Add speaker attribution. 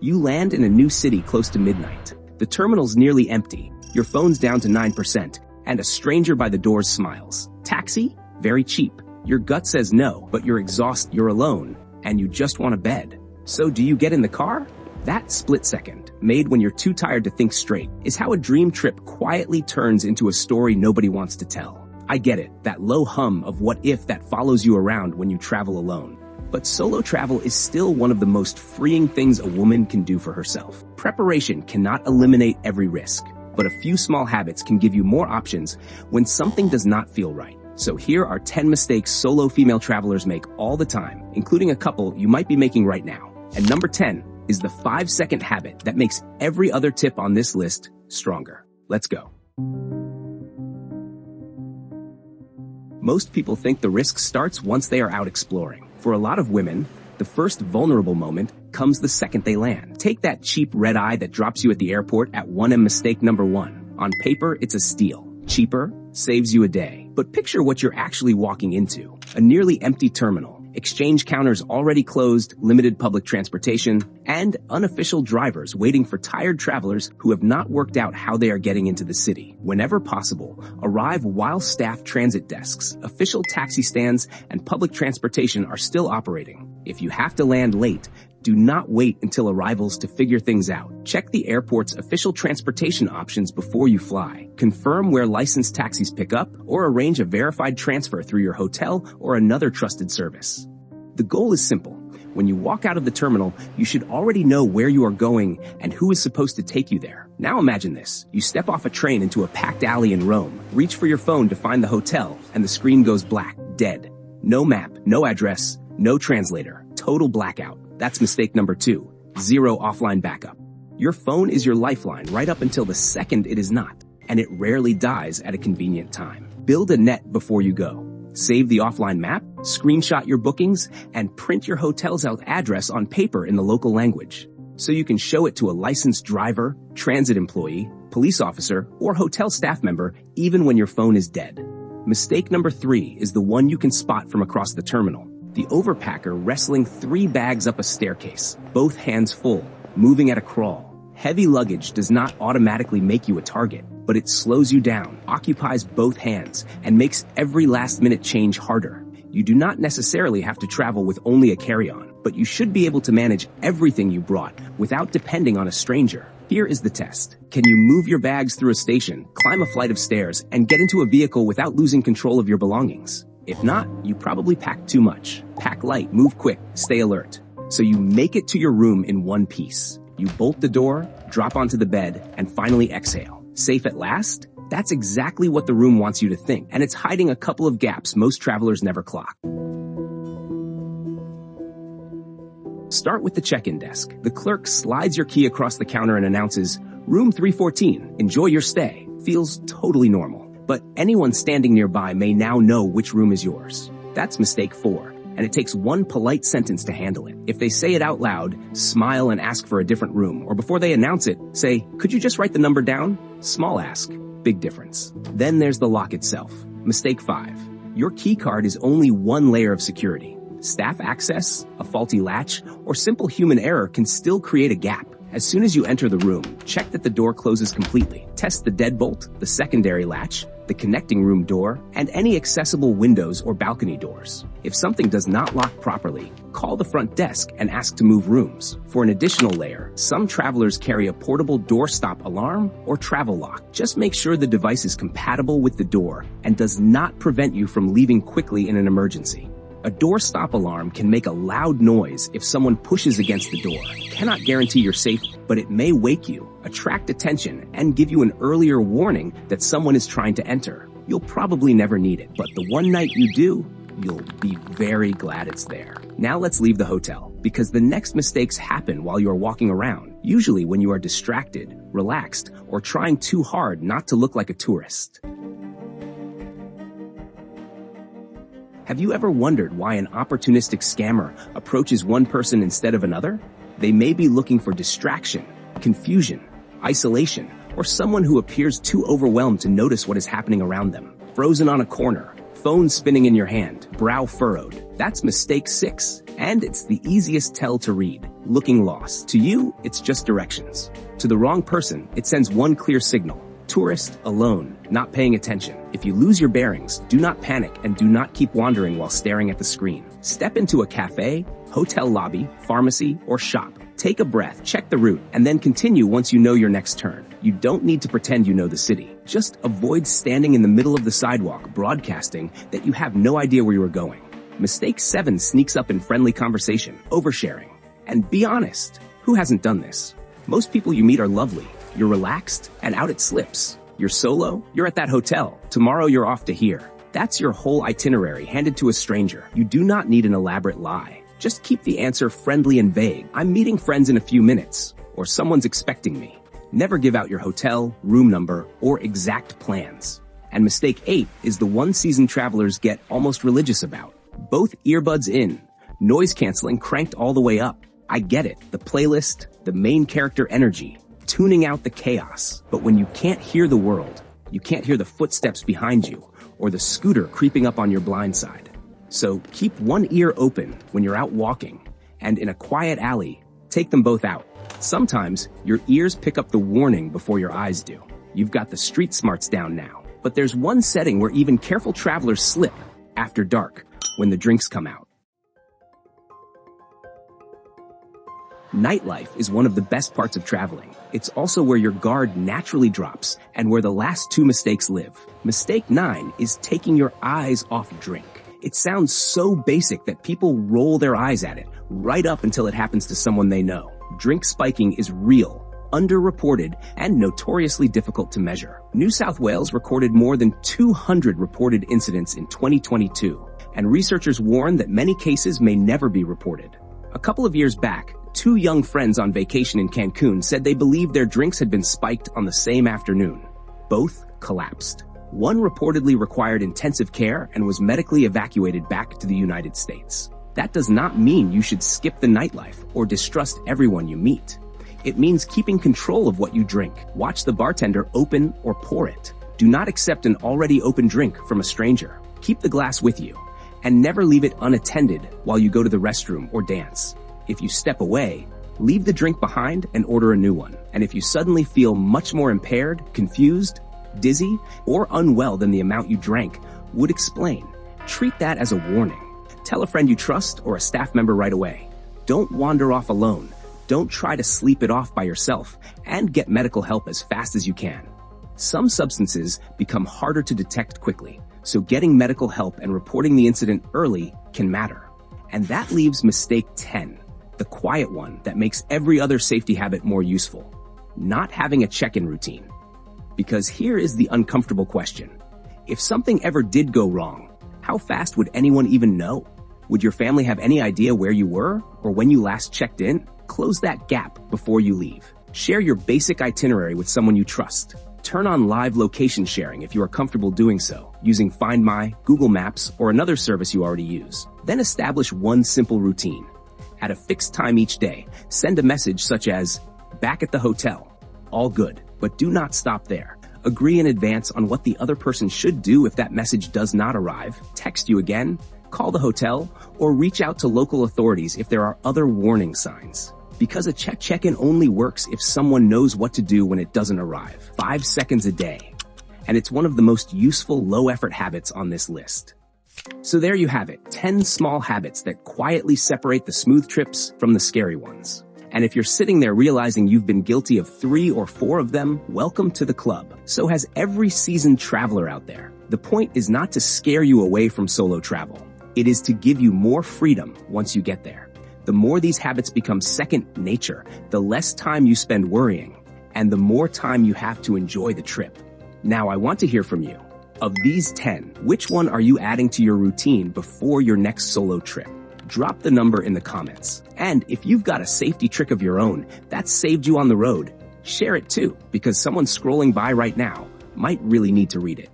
Speaker 1: You land in a new city close to midnight. The terminal's nearly empty, your phone's down to 9%, and a stranger by the doors smiles. Taxi? Very cheap. Your gut says no, but you're exhausted, you're alone, and you just want a bed. So do you get in the car? That split second, made when you're too tired to think straight, is how a dream trip quietly turns into a story nobody wants to tell. I get it, that low hum of what if that follows you around when you travel alone. But solo travel is still one of the most freeing things a woman can do for herself. Preparation cannot eliminate every risk, but a few small habits can give you more options when something does not feel right. So here are 10 mistakes solo female travelers make all the time, including a couple you might be making right now. And number 10 is the 5-second habit that makes every other tip on this list stronger. Let's go. Most people think the risk starts once they are out exploring. For a lot of women, the first vulnerable moment comes the second they land. Take that cheap red eye that drops you at the airport at 1 mistake number 1. On paper, it's a steal. Cheaper, saves you a day. But picture what you're actually walking into. A nearly empty terminal, exchange counters already closed, limited public transportation, and unofficial drivers waiting for tired travelers who have not worked out how they are getting into the city. Whenever possible, arrive while staffed transit desks, official taxi stands, and public transportation are still operating. If you have to land late, do not wait until arrivals to figure things out. Check the airport's official transportation options before you fly. Confirm where licensed taxis pick up, or arrange a verified transfer through your hotel or another trusted service. The goal is simple. When you walk out of the terminal, you should already know where you are going and who is supposed to take you there. Now imagine this. You step off a train into a packed alley in Rome, reach for your phone to find the hotel, and the screen goes black, dead. No map, no address, no translator. Total blackout. That's mistake number 2. 0 offline backup. Your phone is your lifeline right up until the second it is not, and it rarely dies at a convenient time. Build a net before you go. Save the offline map, screenshot your bookings, and print your hotel's address on paper in the local language, so you can show it to a licensed driver, transit employee, police officer, or hotel staff member even when your phone is dead. Mistake number 3 is the one you can spot from across the terminal. The overpacker wrestling 3 bags up a staircase, both hands full, moving at a crawl. Heavy luggage does not automatically make you a target, but it slows you down, occupies both hands, and makes every last-minute change harder. You do not necessarily have to travel with only a carry-on, but you should be able to manage everything you brought without depending on a stranger. Here is the test. Can you move your bags through a station, climb a flight of stairs, and get into a vehicle without losing control of your belongings? If not, you probably packed too much. Pack light, move quick, stay alert. So you make it to your room in one piece. You bolt the door, drop onto the bed, and finally exhale. Safe at last? That's exactly what the room wants you to think, and it's hiding a couple of gaps most travelers never clock. Start with the check-in desk. The clerk slides your key across the counter and announces, "Room 314, enjoy your stay." Feels totally normal. But anyone standing nearby may now know which room is yours. That's mistake 4, and it takes one polite sentence to handle it. If they say it out loud, smile and ask for a different room, or before they announce it, say, "Could you just write the number down?" Small ask, big difference. Then there's the lock itself. Mistake 5. Your key card is only one layer of security. Staff access, a faulty latch, or simple human error can still create a gap. As soon as you enter the room, check that the door closes completely. Test the deadbolt, the secondary latch, the connecting room door, and any accessible windows or balcony doors. If something does not lock properly, call the front desk and ask to move rooms. For an additional layer, some travelers carry a portable doorstop alarm or travel lock. Just make sure the device is compatible with the door and does not prevent you from leaving quickly in an emergency. A doorstop alarm can make a loud noise if someone pushes against the door. Cannot guarantee your safety, but it may wake you, attract attention, and give you an earlier warning that someone is trying to enter. You'll probably never need it, but the one night you do, you'll be very glad it's there. Now let's leave the hotel, because the next mistakes happen while you're walking around, usually when you are distracted, relaxed, or trying too hard not to look like a tourist. Have you ever wondered why an opportunistic scammer approaches one person instead of another? They may be looking for distraction, confusion, isolation, or someone who appears too overwhelmed to notice what is happening around them. Frozen on a corner, phone spinning in your hand, brow furrowed. That's mistake 6, and it's the easiest tell to read. looking lost. To you, it's just directions. To the wrong person, it sends one clear signal. Tourist, alone, not paying attention. If you lose your bearings, do not panic and do not keep wandering while staring at the screen. Step into a cafe, hotel lobby, pharmacy, or shop. Take a breath, check the route, and then continue once you know your next turn. You don't need to pretend you know the city. Just avoid standing in the middle of the sidewalk broadcasting that you have no idea where you are going. Mistake 7 sneaks up in friendly conversation, oversharing. And be honest, who hasn't done this? Most people you meet are lovely. You're relaxed, and out it slips. You're solo, you're at that hotel. Tomorrow you're off to here. That's your whole itinerary handed to a stranger. You do not need an elaborate lie. Just keep the answer friendly and vague. I'm meeting friends in a few minutes, or someone's expecting me. Never give out your hotel, room number, or exact plans. And mistake 8 is the one seasoned travelers get almost religious about. Both earbuds in, noise canceling cranked all the way up. I get it, the playlist, the main character energy, tuning out the chaos. But when you can't hear the world, you can't hear the footsteps behind you, or the scooter creeping up on your blind side. So keep one ear open when you're out walking, and in a quiet alley, take them both out. Sometimes your ears pick up the warning before your eyes do. You've got the street smarts down now. But there's one setting where even careful travelers slip after dark, when the drinks come out. Nightlife is one of the best parts of traveling. It's also where your guard naturally drops and where the last 2 mistakes live. Mistake 9 is taking your eyes off drink. It sounds so basic that people roll their eyes at it, right up until it happens to someone they know. Drink spiking is real, underreported, and notoriously difficult to measure. New South Wales recorded more than 200 reported incidents in 2022, and researchers warn that many cases may never be reported. A couple of years back, 2 young friends on vacation in Cancun said they believed their drinks had been spiked on the same afternoon. Both collapsed. One reportedly required intensive care and was medically evacuated back to the United States. That does not mean you should skip the nightlife or distrust everyone you meet. It means keeping control of what you drink. Watch the bartender open or pour it. Do not accept an already open drink from a stranger. Keep the glass with you, and never leave it unattended while you go to the restroom or dance. If you step away, leave the drink behind and order a new one. And if you suddenly feel much more impaired, confused, dizzy, or unwell than the amount you drank would explain, treat that as a warning. Tell a friend you trust or a staff member right away. Don't wander off alone. Don't try to sleep it off by yourself, and get medical help as fast as you can. Some substances become harder to detect quickly, so getting medical help and reporting the incident early can matter. And that leaves mistake 10, the quiet one that makes every other safety habit more useful. Not having a check-in routine. Because here is the uncomfortable question. If something ever did go wrong, how fast would anyone even know? Would your family have any idea where you were or when you last checked in? Close that gap before you leave. Share your basic itinerary with someone you trust. Turn on live location sharing if you are comfortable doing so, using Find My, Google Maps, or another service you already use. Then establish one simple routine. At a fixed time each day, send a message such as, "Back at the hotel." All good, but do not stop there. Agree in advance on what the other person should do if that message does not arrive. Text you again, call the hotel, or reach out to local authorities if there are other warning signs. Because a check-in only works if someone knows what to do when it doesn't arrive. 5 seconds a day. And it's one of the most useful low-effort habits on this list. So there you have it, 10 small habits that quietly separate the smooth trips from the scary ones. And if you're sitting there realizing you've been guilty of 3 or 4 of them, welcome to the club. So has every seasoned traveler out there. The point is not to scare you away from solo travel. It is to give you more freedom once you get there. The more these habits become second nature, the less time you spend worrying, and the more time you have to enjoy the trip. Now I want to hear from you. Of these 10, which one are you adding to your routine before your next solo trip? Drop the number in the comments. And if you've got a safety trick of your own that's saved you on the road, share it too, because someone scrolling by right now might really need to read it.